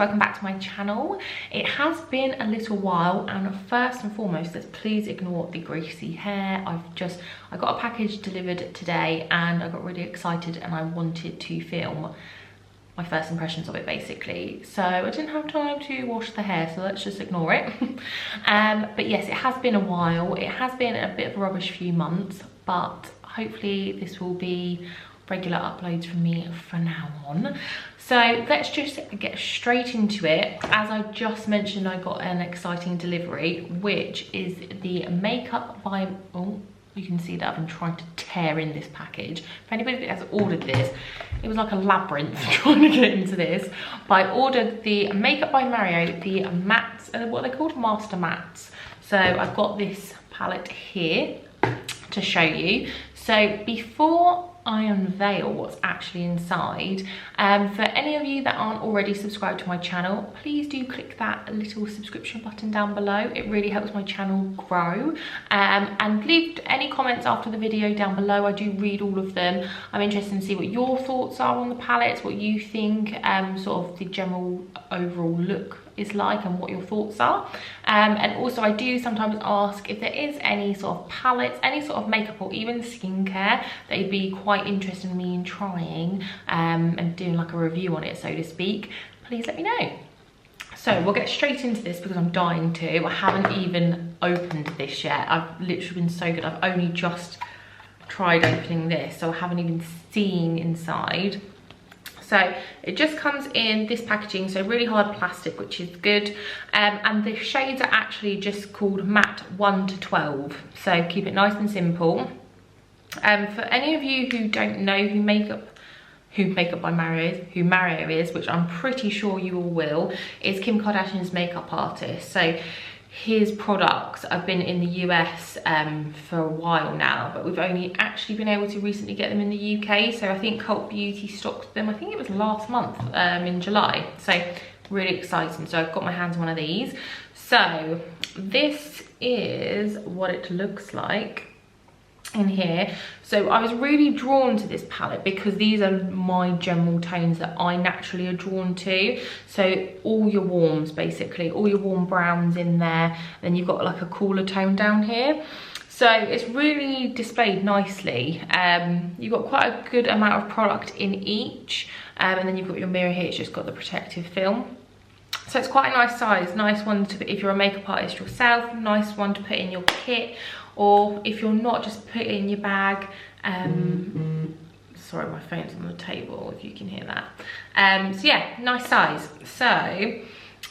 welcome back to my channel. It has been a little while, and first and foremost, let's please ignore the greasy hair. I got a package delivered today and I got really excited and I wanted to film my first impressions of it basically. So I didn't have time to wash the hair, so let's just ignore it. But yes, it has been a while. It has been a bit of a rubbish few months, but hopefully this will be regular uploads from me from now on. So let's just get straight into it. As I just mentioned, I got an exciting delivery, which is the makeup by, oh, you can see that I've been trying to tear in this package. For anybody that has ordered this, it was like a labyrinth trying to get into this. But I ordered the Makeup by Mario, the mattes, what are they called? Master mattes. So I've got this palette here to show you. So before I unveil what's actually inside, for any of you that aren't already subscribed to my channel, please do click that little subscription button down below. It really helps my channel grow, and leave any comments after the video down below. I do read all of them. I'm interested to see what your thoughts are on the palettes, what you think sort of the general overall look is like and what your thoughts are. And also I do sometimes ask if there is any sort of palettes, any sort of makeup or even skincare that you'd be quite interested in me in trying and doing like a review on it, so to speak. Please let me know. So we'll get straight into this because I'm dying to. I haven't even opened this yet. I've literally been so good. I've only just tried opening this, so I haven't even seen inside. So it just comes in this packaging, so really hard plastic, which is good. And the shades are actually just called matte 1 to 12. So keep it nice and simple. For any of you who don't know who Makeup by Mario is, which I'm pretty sure you all will, is Kim Kardashian's makeup artist. So his products have been in the US for a while now, but we've only actually been able to recently get them in the UK. So I think Cult Beauty stocked them, I think it was last month in July. So really exciting. So I've got my hands on one of these. So this is what it looks like in here. So I was really drawn to this palette because these are my general tones that I naturally are drawn to. So all your warms, basically all your warm browns in there, then you've got like a cooler tone down here. So it's really displayed nicely. You've got quite a good amount of product in each, and then you've got your mirror here. It's just got the protective film. So it's quite a nice size, nice one to put if you're a makeup artist yourself, nice one to put in your kit, or if you're not, just put it in your bag. Sorry, my phone's on the table, if you can hear that. So yeah, nice size. So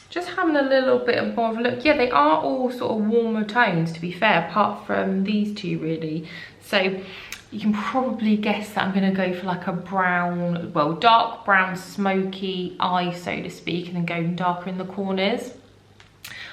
just having a little bit of more of a look. Yeah, they are all sort of warmer tones, to be fair, apart from these two really. So you can probably guess that I'm gonna go for like a brown, well, dark brown smoky eye, so to speak, and then go darker in the corners.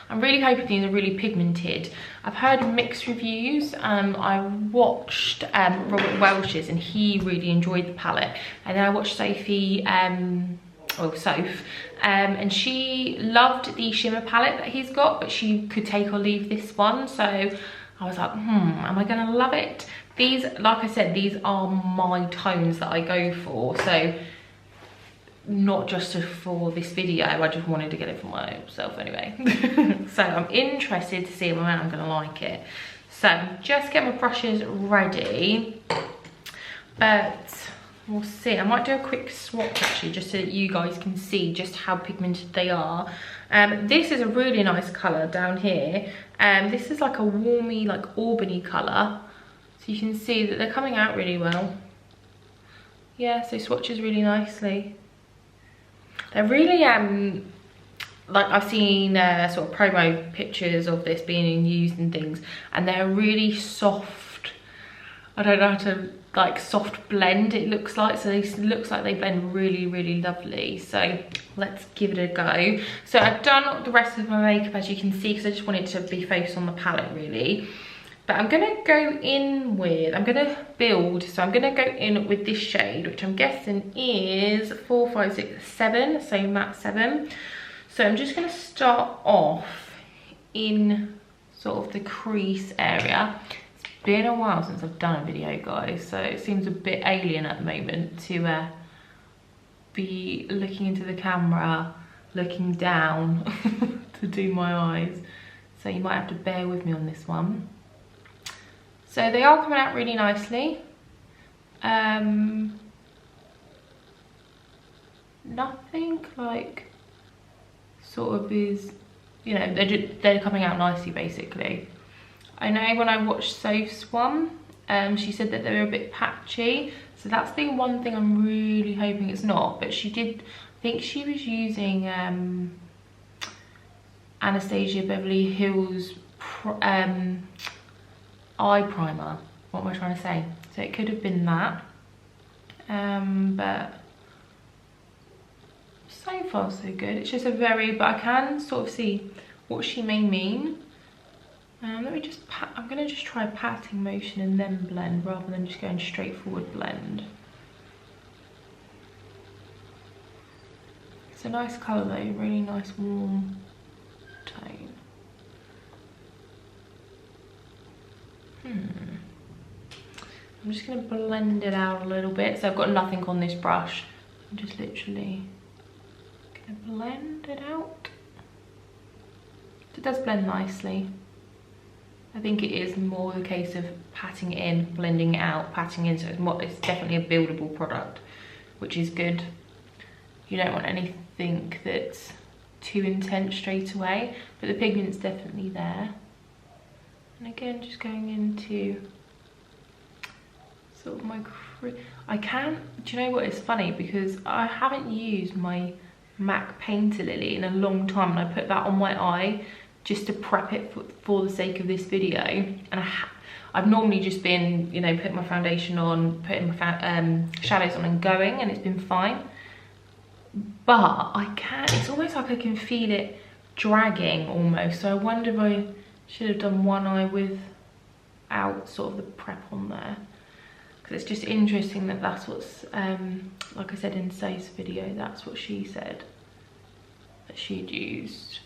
I'm really hoping these are really pigmented. I've heard mixed reviews. I watched Robert Welch's and he really enjoyed the palette. And then I watched Sophie, Soph, and she loved the shimmer palette that he's got, but she could take or leave this one. So I was like, am I gonna love it? These, like I said, these are my tones that I go for. So not just for this video, I just wanted to get it for myself anyway. So I'm interested to see whether I'm gonna like it. So just get my brushes ready, but we'll see. I might do a quick swatch actually, just so that you guys can see just how pigmented they are. This is a really nice color down here. This is like a warmy, like Albany color. So you can see that they're coming out really well. Yeah, so swatches really nicely. They're really, like I've seen sort of promo pictures of this being used and things, and they're really soft. I don't know how to, like, soft blend it looks like. So it looks like they blend really, really lovely. So let's give it a go. So I've done the rest of my makeup, as you can see, because I just wanted to be focused on the palette really. But I'm gonna go in with, I'm gonna build, so I'm gonna go in with this shade, which I'm guessing is 4, 5, 6, 7, so matte 7. So I'm just gonna start off in sort of the crease area. It's been a while since I've done a video, guys, so it seems a bit alien at the moment to be looking into the camera looking down to do my eyes. So you might have to bear with me on this one. So they are coming out really nicely. Nothing like sort of is, you know, they're coming out nicely basically. I know when I watched Xoxo's one, she said that they were a bit patchy. So that's the one thing I'm really hoping it's not. But she did, I think she was using Anastasia Beverly Hills eye primer. What am I trying to say? So it could have been that. But so far so good. It's just a very, but I can sort of see what she may mean. Let me just pat, I'm gonna just try a patting motion and then blend rather than just going straight forward blend. It's a nice colour though, really nice warm tone. I'm just gonna blend it out a little bit. So I've got nothing on this brush. I'm just literally gonna blend it out. It does blend nicely. I think it is more the case of patting it in, blending it out, patting in, so it's definitely a buildable product, which is good. You don't want anything that's too intense straight away, but the pigment's definitely there. And again, just going into sort of my, I can, do you know what, it's funny because I haven't used my MAC Painter Lily in a long time, and I put that on my eye just to prep it for the sake of this video. And I've normally just been, you know, putting my foundation on, putting my shadows on and going, and it's been fine. But I can't, it's almost like I can feel it dragging almost. So I wonder if I should have done one eye without sort of the prep on there. Because it's just interesting that that's what's, like I said in Say's video, that's what she said that she'd used.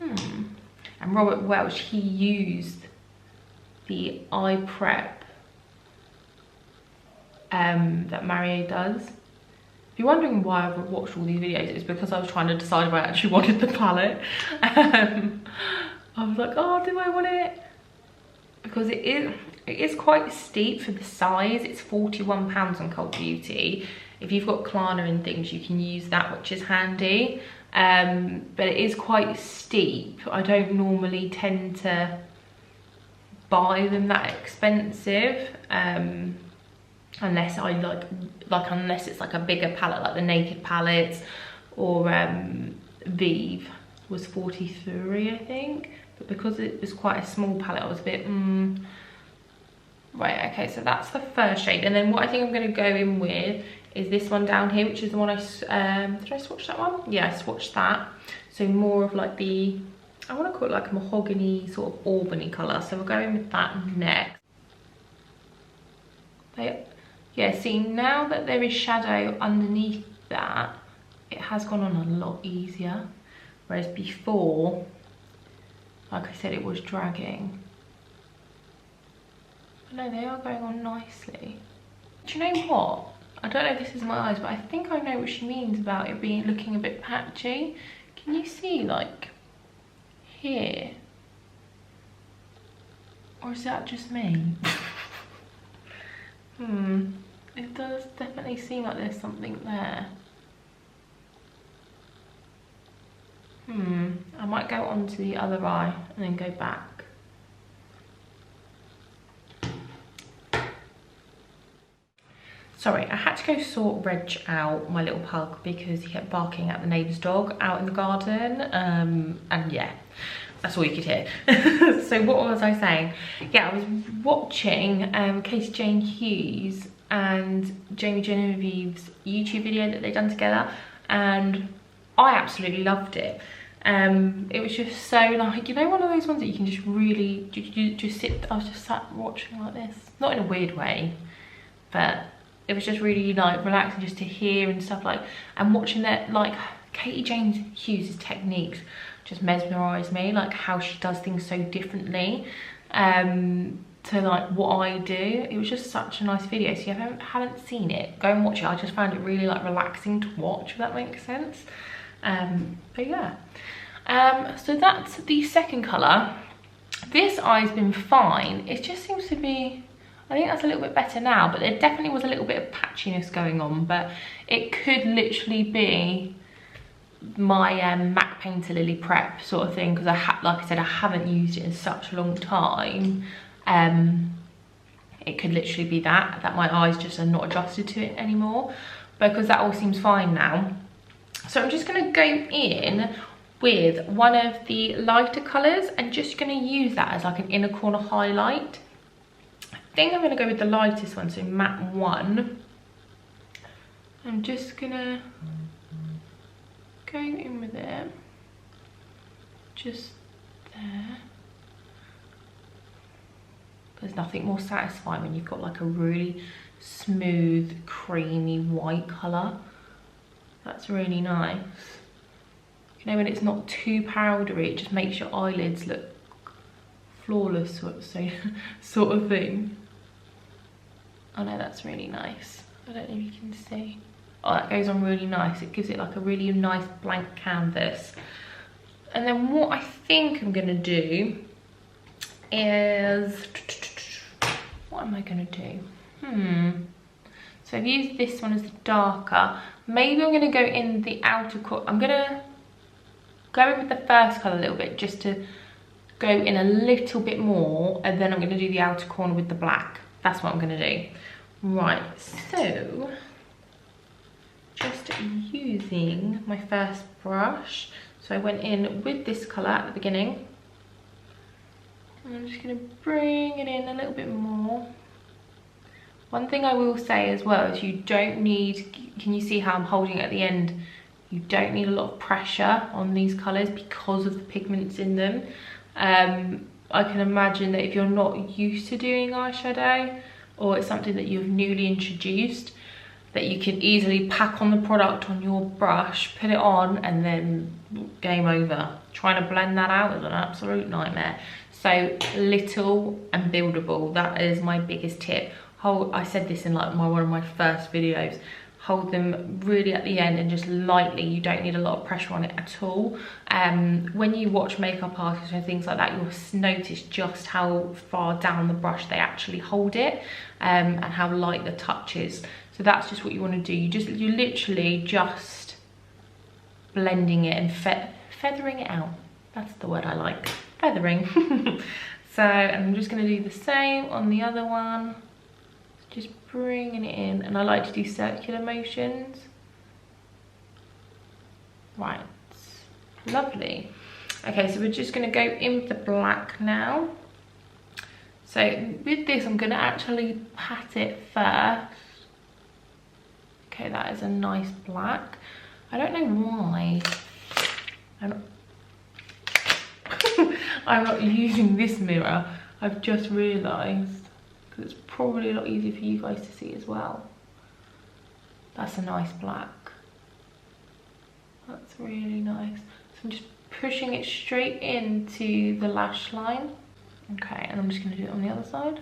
And Robert Welch, he used the eye prep that Mario does. If you're wondering why I've watched all these videos, it's because I was trying to decide if I actually wanted the palette. I was like, oh, do I want it? Because it is quite steep for the size. It's £41 on Cult Beauty. If you've got Klarna and things, you can use that, which is handy. But it is quite steep. I don't normally tend to buy them that expensive, unless I unless it's like a bigger palette, like the Naked palettes, or Vive was 43, I think. But because it was quite a small palette, I was a bit right. Okay, so that's the first shade, and then what I think I'm going to go in with is this one down here, which is the one I did I swatch that one? Yeah, I swatched that. So more of like the, I want to call it like a mahogany sort of Albany colour. So we'll go in with that next. Yeah, see, now that there is shadow underneath that, it has gone on a lot easier. Whereas before, like I said, it was dragging. But no, they are going on nicely. Do you know what? I don't know if this is my eyes, but I think I know what she means about it looking a bit patchy. Can you see, like, here? Or is that just me? It does definitely seem like there's something there. I might go onto the other eye and then go back. Sorry, I had to go sort Reg out, my little pug, because he kept barking at the neighbour's dog out in the garden. And yeah, that's all you could hear. So what was I saying? Yeah, I was watching Casey Jane Hughes and Jamie Genevieve's YouTube video that they've done together, and I absolutely loved it. It was just so, like, you know, one of those ones that you can just really just sit. I was just sat watching like this, not in a weird way, but it was just really like relaxing just to hear and stuff, like, and watching that, like, Katie Jane Hughes' techniques just mesmerised me, like how she does things so differently to like what I do. It was just such a nice video. So if you haven't seen it, go and watch it. I just found it really like relaxing to watch, if that makes sense. But yeah, so that's the second colour. This eye's been fine. It just seems to be, I think that's a little bit better now, but there definitely was a little bit of patchiness going on, but it could literally be my MAC Painter Lily Prep sort of thing, because like I said, I haven't used it in such a long time. It could literally be that my eyes just are not adjusted to it anymore, because that all seems fine now. So I'm just going to go in with one of the lighter colours and just going to use that as like an inner corner highlight. I think I'm going to go with the lightest one, so matte 1. I'm just going to go in with it, just there. There's nothing more satisfying when you've got like a really smooth, creamy white colour. That's really nice. You know, when it's not too powdery, it just makes your eyelids look flawless, sort of thing. Oh no, that's really nice. I don't know if you can see. Oh, that goes on really nice. It gives it like a really nice blank canvas. And then what I think I'm gonna do is, what am I gonna do? So I've used this one as the darker. Maybe I'm gonna go in the outer corner. I'm gonna go in with the first colour a little bit, just to go in a little bit more, and then I'm gonna do the outer corner with the black. That's what I'm gonna do. Right, so just using my first brush. So I went in with this colour at the beginning. And I'm just gonna bring it in a little bit more. One thing I will say as well is you don't need, can you see how I'm holding it at the end? You don't need a lot of pressure on these colours because of the pigments in them. I can imagine that if you're not used to doing eyeshadow, or it's something that you've newly introduced, that you can easily pack on the product on your brush, put it on, and then game over. Trying to blend that out is an absolute nightmare. So little and buildable, that is my biggest tip. I said this in like one of my first videos. Hold them really at the end and just lightly. You don't need a lot of pressure on it at all. When you watch makeup artists and things like that, you'll notice just how far down the brush they actually hold it, and how light the touch is. So that's just what you want to do. You're literally just blending it and feathering it out. That's the word I like, feathering. So I'm just going to do the same on the other one. Just bringing it in, and I like to do circular motions. Right, lovely. Okay, so we're just going to go in with the black now. So with this, I'm going to actually pat it first. Okay, that is a nice black. I don't know why I'm not using this mirror. I've just realised. It's probably a lot easier for you guys to see as well. That's a nice black. That's really nice. So I'm just pushing it straight into the lash line. Okay, and I'm just going to do it on the other side.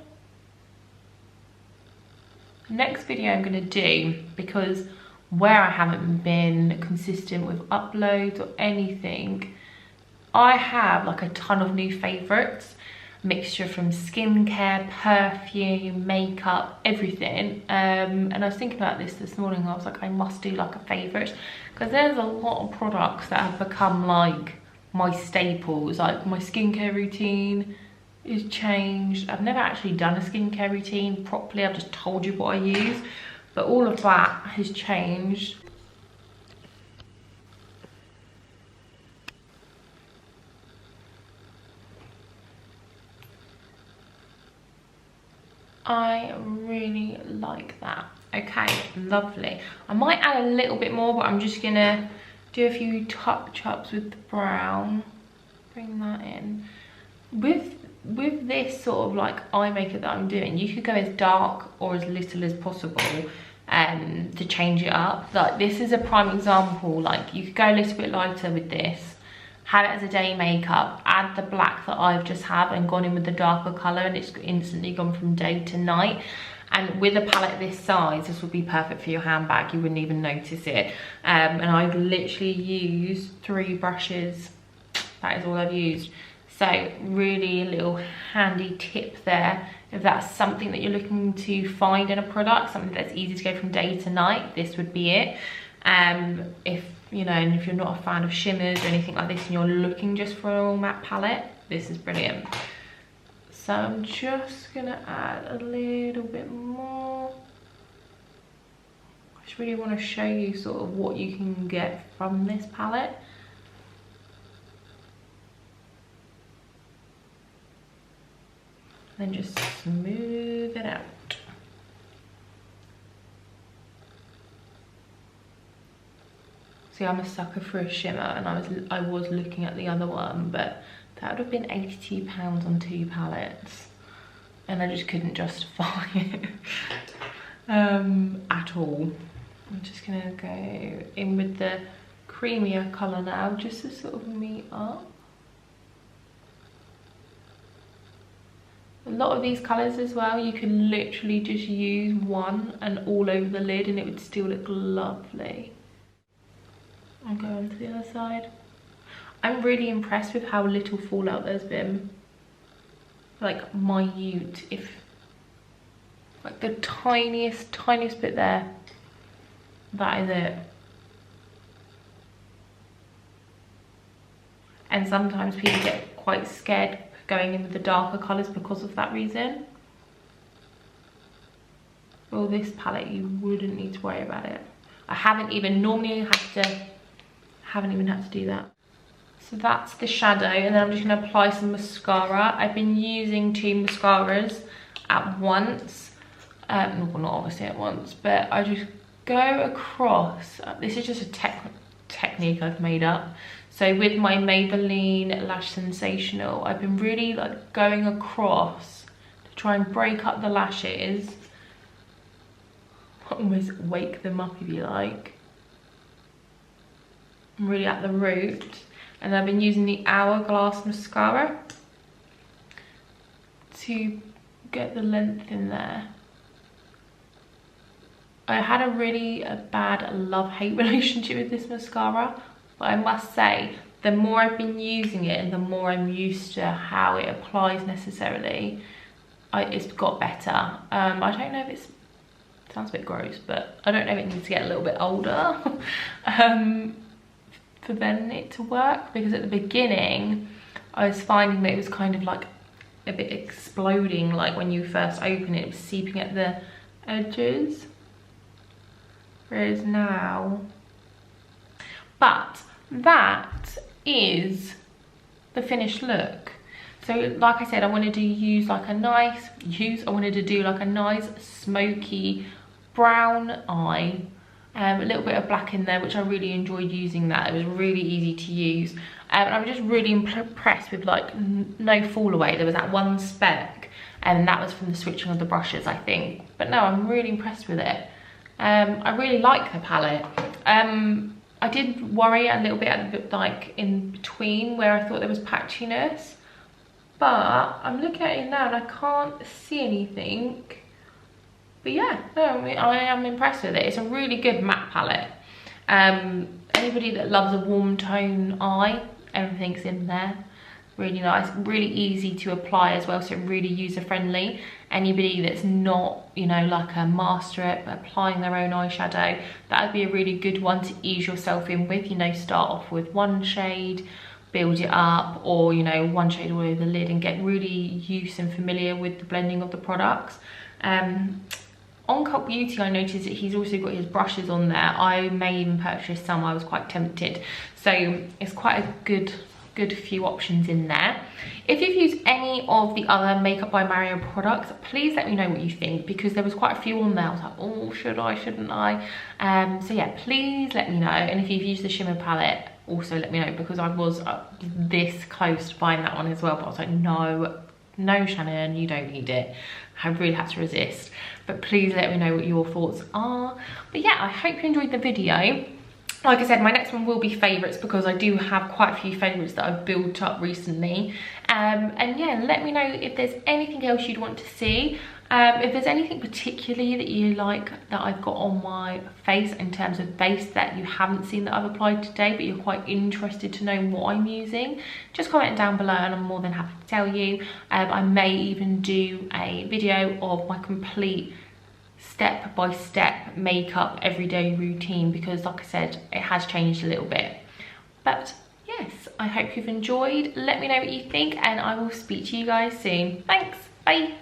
The next video I'm going to do, because where I haven't been consistent with uploads or anything, I have like a ton of new favourites. Mixture from skincare, perfume, makeup, everything. And I was thinking about this morning. I was like, I must do like a favourite, because there's a lot of products that have become like my staples. Like my skincare routine is changed. I've never actually done a skincare routine properly. I've just told you what I use, but all of that has changed. I really like that. Okay, lovely. I might add a little bit more, but I'm just gonna do a few touch-ups with the brown. Bring that in. With this sort of like eye makeup that I'm doing, you could go as dark or as little as possible to change it up. Like this is a prime example. Like you could go a little bit lighter with this, have it as a day makeup, add the black that I've just had and gone in with the darker colour, and it's instantly gone from day to night. And with a palette this size, this would be perfect for your handbag. You wouldn't even notice it. And I've literally used 3 brushes. That is all I've used. So really a little handy tip there. If that's something that you're looking to find in a product, something that's easy to go from day to night, this would be it. If you know, and if you're not a fan of shimmers or anything like this and you're looking just for an all matte palette, this is brilliant. So I'm just gonna add a little bit more. I just really want to show you sort of what you can get from this palette. Then just smooth it out. See, I'm a sucker for a shimmer, and I was looking at the other one, but that would have been £82 on 2 palettes, and I just couldn't justify it at all. I'm just gonna go in with the creamier colour now, just to sort of meet up. A lot of these colours as well, you can literally just use one and all over the lid and it would still look lovely. I'll go on to the other side. I'm really impressed with how little fallout there's been. Like minute, if like the tiniest bit there, that is it. And sometimes people get quite scared going in with the darker colours because of that reason. Well, this palette, you wouldn't need to worry about it. I haven't even had to do that. So that's the shadow, and then I'm just gonna apply some mascara. I've been using 2 mascaras at once. Well, not obviously at once, but I just go across. This is just a technique I've made up. So with my Maybelline Lash Sensational, I've been really like going across to try and break up the lashes. Almost wake them up if you like. I'm really at the root. And I've been using the Hourglass mascara to get the length in there. I had a really bad love-hate relationship with this mascara, but I must say, the more I've been using it and the more I'm used to how it applies necessarily, it's got better. I don't know if it sounds a bit gross, but I don't know if it needs to get a little bit older for then it to work, because at the beginning I was finding that it was kind of like a bit exploding, like when you first open it, it was seeping at the edges, whereas now, but that is the finished look. So like I said, I wanted to use like a nice smoky brown eye, a little bit of black in there, which I really enjoyed using that. It was really easy to use, and I'm just really impressed with like no fall away. There was that one speck, and that was from the switching of the brushes, I think, but no, I'm really impressed with it. I really like the palette. I did worry a little bit at the, like in between where I thought there was patchiness, but I'm looking at it now and I can't see anything. But yeah, no, I am impressed with it. It's a really good matte palette. Anybody that loves a warm tone eye, everything's in there. Really nice, really easy to apply as well, so really user friendly. Anybody that's not, you know, like a master at applying their own eyeshadow, that would be a really good one to ease yourself in with. You know, start off with one shade, build it up, or you know, one shade all over the lid, and get really used and familiar with the blending of the products. On Cult Beauty, I noticed that he's also got his brushes on there. I may even purchase some. I was quite tempted, so it's quite a good few options in there. If you've used any of the other Makeup by Mario products, please let me know what you think, because there was quite a few on there. I was like, oh, should I, shouldn't I? So yeah, please let me know. And if you've used the shimmer palette, also let me know, because I was this close to buying that one as well, but I was like, no Shannon, you don't need it. I really had to resist. But please let me know what your thoughts are. But yeah, I hope you enjoyed the video. Like I said, my next one will be favourites, because I do have quite a few favourites that I've built up recently. And yeah, let me know if there's anything else you'd want to see. If there's anything particularly that you like that I've got on my face in terms of base that you haven't seen that I've applied today, but you're quite interested to know what I'm using, just comment down below and I'm more than happy to tell you. I may even do a video of my complete step-by-step makeup everyday routine, because like I said, it has changed a little bit. But yes, I hope you've enjoyed. Let me know what you think and I will speak to you guys soon. Thanks, bye.